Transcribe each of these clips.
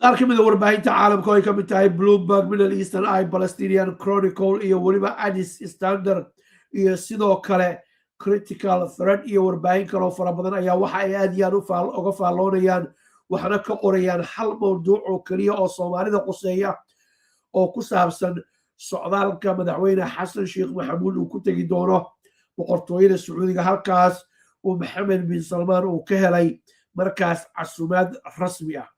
qaar ka mid a warbaahinta caalamka oo ay ka mid tahay Bloomberg, Middle Eastern Eye, Palestinian Chronicle iyo weliba Addis Standard iyo sidoo kale Critical Thread iyo warbaahin kale oo fara badan ayaa waxa ay aad iyo aad uga faalloonayaan waxna ka qorayaan hal mawduuc oo keliya oo Soomaalida quseeya oo ku saabsan socdaalka madaxweyne xasan sheekh maxamuud uu ku tegi doono boqortooyada sacuudiga halkaas uu maxamed bin salmaan uu ka helay markaas casuumaad rasmi ah.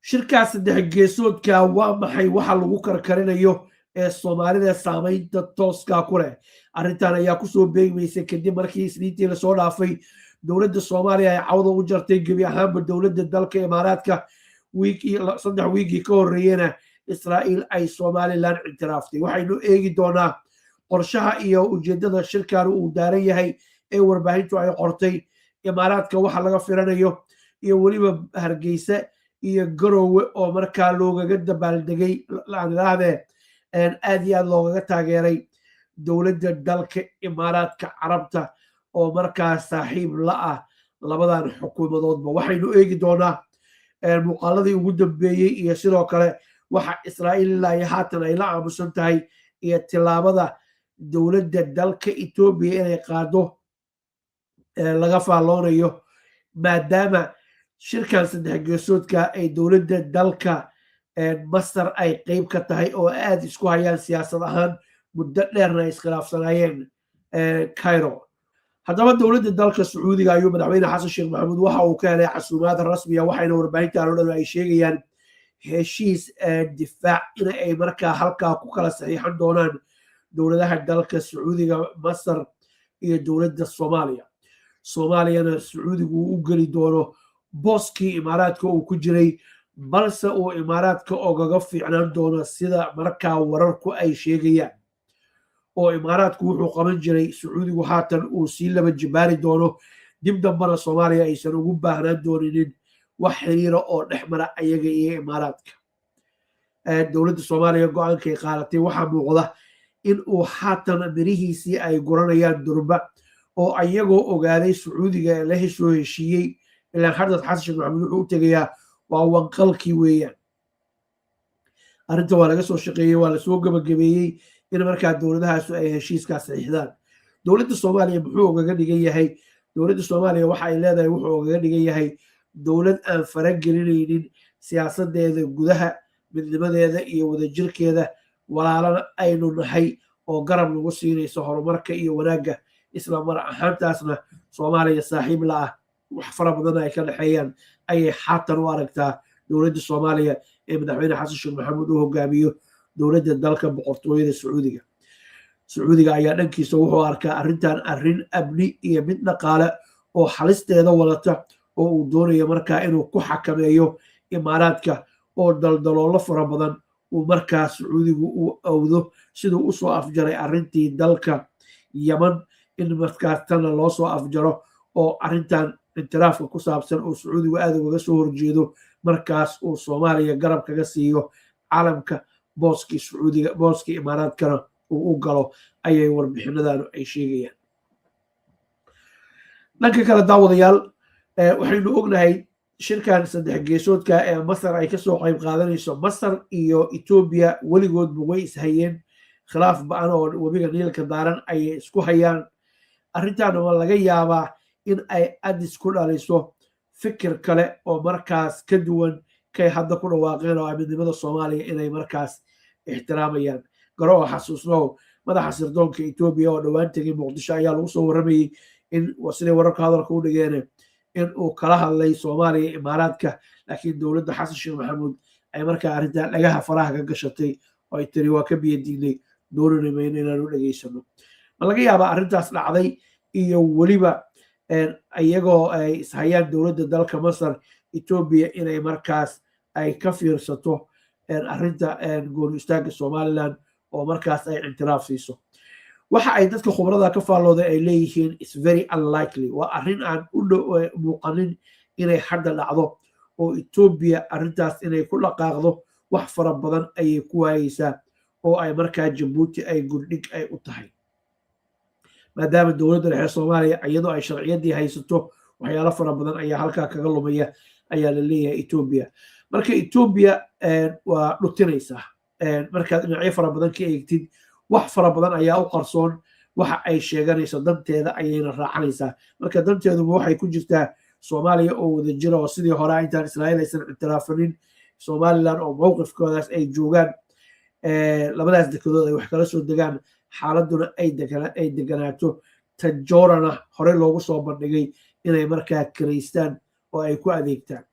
shirkaas saddex geesoodka waa maxay waxa lagu karkarinayo ee Soomaalida saamaynta tooska ku leh? arrintan ayaa kusoo beegmaysa kadib markii isniintii lasoo dhaafay dowladda Soomaaliya ay cawda u jartay gebi ahaanba dowladda dalka Imaaraadka saddex wiigii ka horreeyena Israa'iil ay Somaliland ictiraaftay. waxaynu eegi doonaa qorshaha iyo ujeedada shirkan uu daaran yahay ee warbaahintu ay qortay, Imaaraadka waxa laga firanayo iyo weliba Hargeysa iyo Garowe oo markaa loogaga dabaaldegay laadiraahde aad iyo aad loogaga taageeray dowladda dalka Imaaraadka Carabta oo markaa saaxiib la ah labadan xukuumadoodba. waxaynu eegi doonaa muuqaaladii ugu dambeeyey iyo sidoo kale waxa Israa'iil ilaa iyo haatan ay la aamusan tahay iyo tilaabada dowladda dalka Ethiopia inay qaado laga faalloonayo, maadaama shirkan saddex geesoodka ay dowladda dalka Masar ay qayb ka tahay oo aad isku hayaan siyaasad ahaan muddo dheerna ay iskhilaafsanayeen Cairo. haddaba dowladda dalka Sacuudiga ayuu madaxweyne xasan sheekh maxamuud waxa uu ka helay casuumaad rasmi ah, waxayna warbaahintan oo dhan ay sheegayaan heshiis difaac in ay markaa halkaa ku kala saxiixan doonaan dowladaha dalka Sacuudiga, Masar iyo dowladda Soomaaliya. Soomaaliyana Sacuudigu uu u geli doono booskii Imaaraadka uu ku jiray, balse uu Imaaraadka ogaga fiicnaan doono sida markaa wararku ay sheegayaan, oo Imaaraadku wuxuu qaban jiray Sacuudigu haatan uu sii laba jibaari doono, dib dambana Soomaaliya aysan ugu baahnaan dooninin wax xiriira oo dhexmara ayaga iyo Imaaraadka. dowladda Soomaaliya go-aankay qaadatay waxaa muuqda in uu haatan mirihiisii ay guranayaan durba, oo ayagoo ogaaday Sacuudiga la soo heshiiyey ilaa xasan sheekh maxamuud wuxuu u tegayaa waa wanqalkii weeyaan. arrinta waa laga soo shaqeeyey, waa lasoo gabagabeeyey in markaa dowladahaas ay heshiiskaas saxiixdaan. dowladda Soomaaliya muxuu ogaga dhigan yahay? dowladda Soomaaliya waxa ay leedahay wuxuu ogaga dhigan yahay dowlad aan faragelinaynin siyaasadeeda gudaha, midnimadeeda iyo wadajirkeeda, walaalana aynu nahay oo garab lagu siinayso horumarka iyo wanaagga, isla mar ahaantaasna Soomaaliya saaxiib la ah, wax fara badan ay ka dhexeeyaan ayay haatan u aragtaa dowladda Soomaaliya ee madaxweyne xasan sheekh maxamuud uu hogaamiyo dowladda dalka boqortooyada Sacuudiga. Sacuudiga ayaa dhankiisa wuxuu arkaa arrintan arrin amni iyo mid dhaqaale oo halisteeda wadata, oo uu doonayo markaa inuu ku xakameeyo Imaaraadka oo daldaloolo fara badan uu markaa Sacuudigu uu awdo siduu u soo afjaray arrintii dalka Yaman, in markaas tana loo soo afjaro oo arrintan intiraafka ku saabsan uu Sacuudigu aad ugaga soo horjeedo, markaas uu Soomaaliya garab kaga siiyo caalamka booskii Sacuudiga, booskii Imaaraadkana uu u galo, ayay warbixinadan ay sheegayaan. dhanka kale daawadayaal, waxaynu ognahay shirkan saddex geesoodka ee Masar ay kasoo qayb qaadanayso. Masar iyo Ethiopia weligoodba way ishayeen, khilaaf ba-an oo webiga Niilka daaran ayay isku hayaan. arrintaana waa laga yaabaa in ay Addis ku dhaliso fikir kale oo markaas ka duwan kay hadda ku dhawaaqeen oo midnimada Soomaaliya inay markaas ixtiraamayaan. garo oo xasuusnow madaxa sirdoonka Ethiopia oo dhowaan tegay Muqdisho ayaa lagu soo waramayay in siday wararka hadalka u dhigeen in uu kala hadlay Soomaaliya iyo Imaaraadka, laakiin dowladda xasan sheekh maxamuud ay markaa arrintan dhagaha faraha ka gashatay oo ay tiri waa ka biyadiinay, doonana mayno inaan u dhageysano. ma laga yaabaa arrintaas dhacday iyo weliba iyagoo ay ishayaan dowladda dalka Masar, Ethiopia inay markaas ay ka fiirsato arrinta gooni istaagga Somaliland oo markaas ay intiraaf siiso. waxa ay dadka khubarada ka faallooday ay leeyihiin is very unlikely, waa arrin aan u muuqanin inay hadda dhacdo, oo Ethiopia arrintaas inay ku dhaqaaqdo wax fara badan ayay ku waayeysaa, oo ay markaa Jabuuti ay gurdhig ay u tahay, maadaama dowladda dhexe Soomaaliya iyadoo ay sharciyadii haysato waxyaalo fara badan ayaa halkaa kaga lumaya. ayaa la leeyahay Ethiopia marka Ethiopia waa dhutinaysaa markaad dhinacyo fara badan ka eegtid wax fara badan ayaa u qarsoon waxa ay sheeganayso danteeda ayayna raacanaysaa marka danteedu waxay ku jirtaa Soomaaliya oo wada jira oo sidii hore intaan Israa'iil aysan ictiraafanin Somaliland oo mowqifkoodaas ay joogaan labadaas dekedood ay wax kala soo degaan xaaladuna ay deganaato Tajoorana hore loogu soo bandhigay inay markaa karaystaan oo ay ku adeegtaan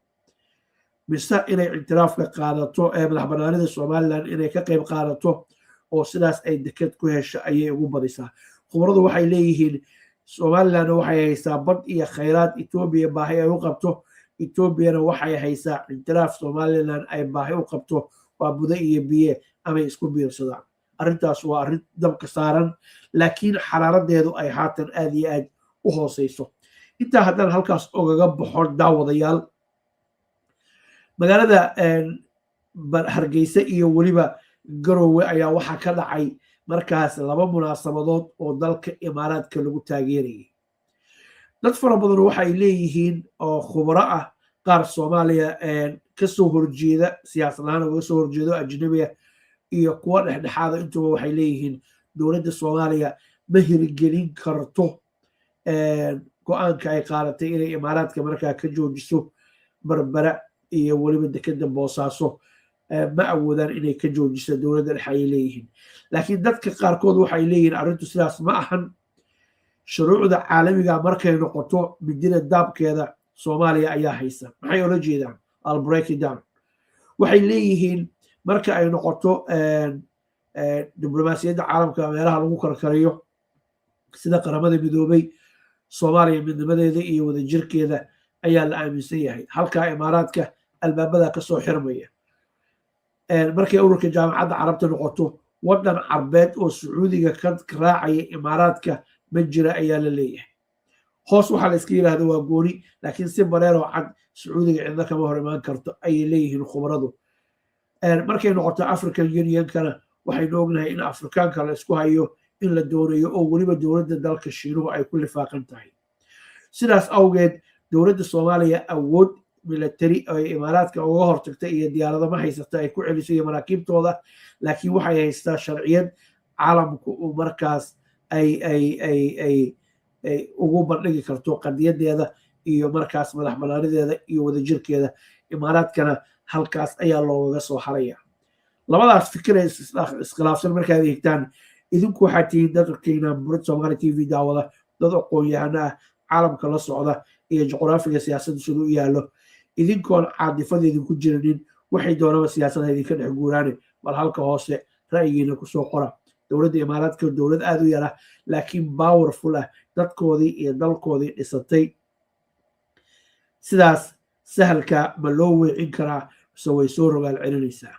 mise inay ictiraafka qaadato madax bannaanida Somaliland inay ka qayb qaadato oo sidaas ay deked ku hesho ayay ugu badisaa khubaradu waxay leeyihiin Somaliland waxay haysaa bad iyo khayraad Ethiopia baahi ay u qabto Ethiopiana waxay haysaa ictiraaf Somaliland ay baahi u qabto waa budo iyo biye ama isku biirsadaan arrintaas waa arrin dabka saaran laakiin xaraaradeedu ay haatan aad iyo aad u hooseyso intaa haddaan halkaas ogaga baxo daawadayaal magaalada Hargeysa iyo weliba Garowe ayaa waxaa ka dhacay markaas laba munaasabadood oo dalka Imaaraadka lagu taageerayay dad fara badan waxay leeyihiin oo khubaro ah qaar Soomaaliya ka soo horjeeda siyaasad ahaan uga soo horjeedo ajnabiga iyo kuwa dhexdhexaada intuba waxay leeyihiin dowladda Soomaaliya ma hirgelin karto go'aanka ay qaadatay inay Imaaraadka markaa ka joojiso Berbera iyo weliba dekeda Boosaaso ma awoodaan inay ka joojiso dowladda dhexe ay leeyihiin laakiin dadka qaarkood waxay leeyihiin arrintu sidaas ma ahan shuruucda caalamiga markay noqoto midida daabkeeda Soomaaliya ayaa haysa maxay ula jeedaan I'll break it down waxay leeyihiin marka ay noqoto diblomaasiyadda caalamka meelaha lagu karkariyo sida qaramada midoobay Soomaaliya midnimadeeda iyo wadajirkeeda ayaa la aaminsan yahay halka Imaaraadka albaabada ka soo xirmaya markay ururka jaamacadda carabta noqoto wadan carbeed oo Sacuudiga ka raacaya Imaaraadka ma jira ayaa la leeyahay hoos waxa la iska yiraahdo waa gooni laakiin si bareer oo cad Sacuudiga cidna kama hor imaan karto ay leeyihiin khubaradu markay noqoto African Union kana waxaynu ognahay in Afrikaanka la isku hayo in la doonayo oo weliba dowladda dalka Shiinuhu ay ku lifaaqan tahay sidaas awgeed dowladda Soomaaliya awood military ay Imaaraadka uga hortagtay iyo diyaarado ma haysata ay ku celiso iyo maraakiibtooda laakiin waxay haystaa sharciyad caalamku uu markaas ay ugu bandhigi karto qadiyadeeda iyo markaas madax bannaanideeda iyo wadajirkeeda Imaaraadkana halkaas ayaa looga soo haraya labadaas fikir iskhilaafsan markaad eegtaan idinku waxaad tihiin dadkeena Burid Somali TV daawada dad aqoon-yahano ah caalamka la socda iyo juqraafiga siyaasadda siduu u yaallo idinkoon caadifada idinku jirinin waxay doonaba siyaasadda idinka dhex guuraane bal halka hoose ra'yigiina kusoo qora dowladda Imaaraadka dowlad aad u yara laakiin powerful ah dadkoodii iyo dalkoodii dhisatay sidaas sahalka ma loo weecin karaa mise way soo rogaal celinaysaa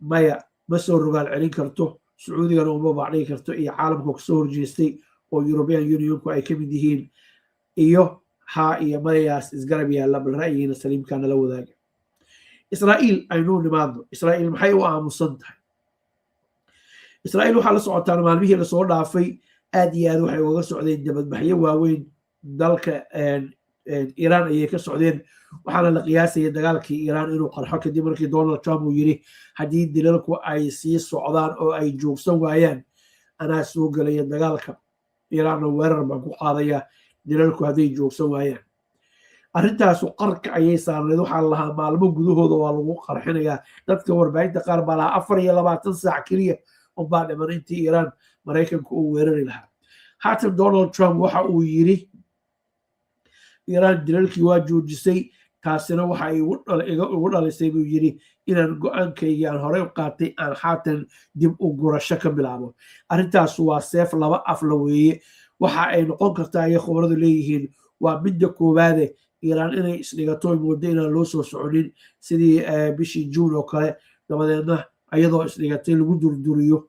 maya ma soo rogaal celin karto Sacuudigana uma baacdhigi karto iyo caalamka kasoo horjeestay oo European Unionku ay ka mid yihiin iyo iyo mayaas isgarab yaalla bal ra'yigiina saliimkaana la wadaaga Israa'iil aynu nimaadno Israa'iil maxay u aamusan tahay Israa'iil waxaa la socotaan maalmihii lasoo dhaafay aad iyo aad waxay uga socdeen dibadbaxyo waaweyn dalka Iiraan ayay ka socdeen waxaana la qiyaasayay dagaalkii Iiraan inuu qarxo kadib markii Donald Trump uu yiri haddii dilalku ay sii socdaan oo ay joogsan waayaan anaa soo gelaya dagaalka Iiraanna weerar baan ku qaadaya dilalku hadday joogsan waayaan arrintaasu qarka ayay saarneed waxaa lahaa maalmo gudahooda waa lagu qarxinayaa dadka warbaahinta qaar baa lahaa 24 saac keliya unbaa dhiman intii Iiraan Maraykanku uu weerari lahaa haatan Donald Trump waxa uu yiri Iiraan dilalkii waa joojisay taasina waxa ay ugu dhalisay buu yiri inaan go'aankayga aan hore u qaatay aan haatan dib u gurasho ka bilaabo arrintaas waa seef laba af la weeye waxa ay noqon kartaa ay khubaradu leeyihiin waa midda koowaad Iiraan inay isdhigato moodo inaan loo soo soconin sidii bishii June oo kale dabadeedna ayadoo isdhigatay lagu durduriyo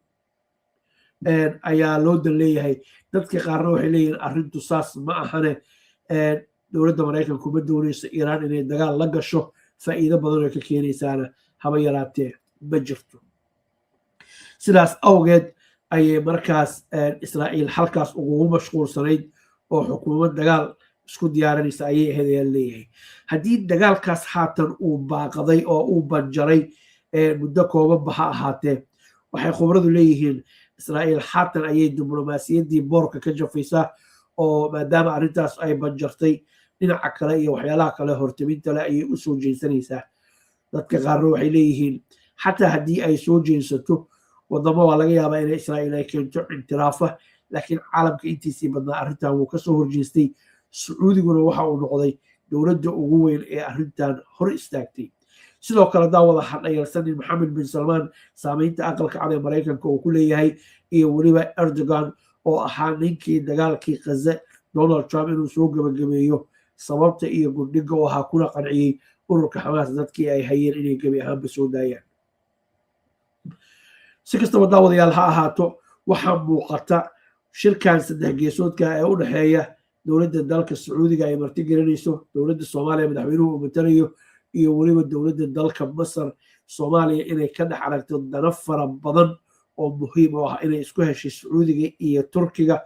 ayaa loo dan leeyahay dadka qaarna waxay leeyihiin arrintu saas ma ahane dowladda Maraykanku ma doonayso Iiraan inay dagaal la gasho faa'iido badan oo ka keenaysaana haba yaraatee ma jirto sidaas awgeed ayay markaas Israa'iil halkaas ugu mashquulsanayd oo xukuumad dagaal isku diyaarinaysa ayay ahayd ayaa leeyahay haddii dagaalkaas haatan uu baaqaday oo uu banjaray muddo koobanba ha ahaatee waxay khubradu leeyihiin israa'iil haatan ayay diblomaasiyaddii boorka ka jafaysaa oo maadaama arrintaas ay banjartay dhinaca kale iyo waxyaalaha kale hortaminta leh ayay u soo jeensanaysaa dadka qaarna waxay leeyihiin xataa haddii ay soo jeensato wadamo waa laga yaabaa inay israa'iil ay keento intiraafa laakiin caalamka intiisii badnaa arrintan wuu kasoo horjeestay sacuudiguna waxa uu noqday dowladda ugu weyn ee arrintan hor istaagtay sidoo kale daawada hadhayalsanin maxamed bin salmaan saameynta aqalka cad ee maraykanka uu ku leeyahay iyo weliba erdogan oo ahaa ninkii dagaalkii kaze donald trump inuu soo gebagabeeyo sababta iyo gurdhiga oo ahaa kuna qanciyey ururka xamaas dadkii ay hayeen inay gebi ahaanba soo daayaan si kastaba daawadayaal ha ahaato waxaa muuqata shirkan saddex geesoodka ee u dhexeeya dowladda dalka sacuudiga ay martigelinayso dowladda soomaaliya madaxweynuhu uu matalayo iyo weliba dowladda dalka masar soomaaliya inay ka dhex aragto dana fara badan oo muhiim u ah inay isku heshay sacuudiga iyo turkiga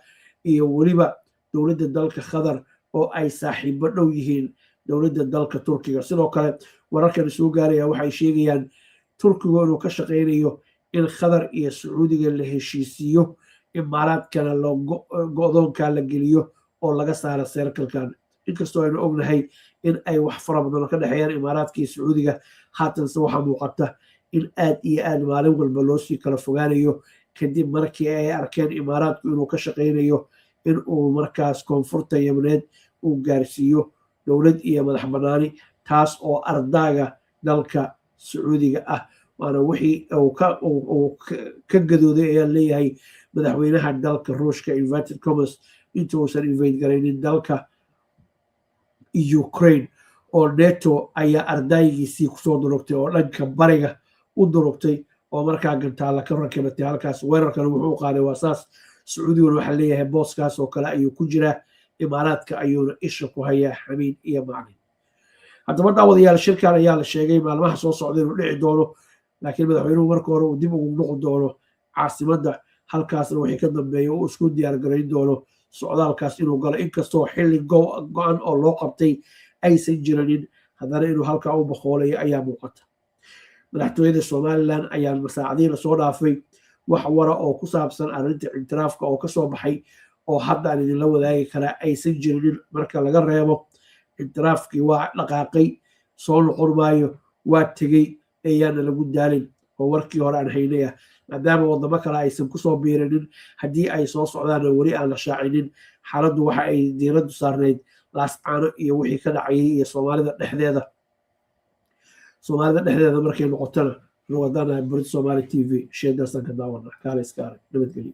iyo weliba dowladda dalka qatar oo ay saaxiibo dhow yihiin dowladda dalka turkiga sidoo kale wararkan soo gaaraya waxay sheegayaan turkigu inuu ka shaqaynayo in qatar iyo sacuudiga la heshiisiiyo imaaraadkana go-doonka la geliyo oo laga saara seerkalkan inkastoo aynu ognahay in ay wax fara badan ka dhexeeyaan imaaraadka iyo sacuudiga haatanse waxaa muuqata in aad iyo aad maalin walba loosii kala fogaanayo kadib markii ay arkeen imaaraadku inuu ka shaqaynayo in uu markaas koonfurta yamaneed uu gaarsiiyo dowlad iyo madax banaani taas oo ardaaga dalka sacuudiga ah waana wixii uu ka gadooday ayaa leeyahay madaxweynaha dalka ruushka inverted commerce intuusan invade garaynin dalka ukraine oo neto ayaa ardaygiisii kusoo durugtay oo dhanka bariga u durugtay oo markaa gantaala ka rakibatay halkaas weerarkana wuxuu qaaday waa saas sacuudiguna waxaa leeyahay booskaas oo kale ayuu ku jiraa imaaraadka ayuuna isha ku hayaa xamiin iyo maclin haddaba daawadayaal shirkan ayaa la sheegay maalmaha soo socda inuu dhici doono laakiin madaxweynuhu marka hore uu dib ugu noqon doono caasimadda halkaasna wixii ka dambeeya uu isku diyaar garayn doono socdaalkaas inuu galo inkastoo xilli go-an oo loo qabtay aysan jiranin haddana inuu halkaa u baqoolayo ayaa muuqata madaxtooyada somalilan ayaa masaacadihii lasoo dhaafay wax wara oo ku saabsan arrinta ictiraafka oo kasoo baxay oo hadda aan idinla wadaagi karaa aysan jirinin marka laga reebo ictiraafkii waa dhaqaaqay soo noqon maayo waa tegey ayaana lagu daalin oo warkii hore aan haynay ah maadaama wadamo kale aysan kusoo biirinin haddii ay soo socdaana weli aan la shaacinin xaaladdu waxa ay diiraddu saarnayd laascaano iyo wixii ka dhacayay iyo soomaalida dhexdeeda markay noqotona ruwadana burid somali t v sheedaasan ka daawana kaale iska arag nabadgelyo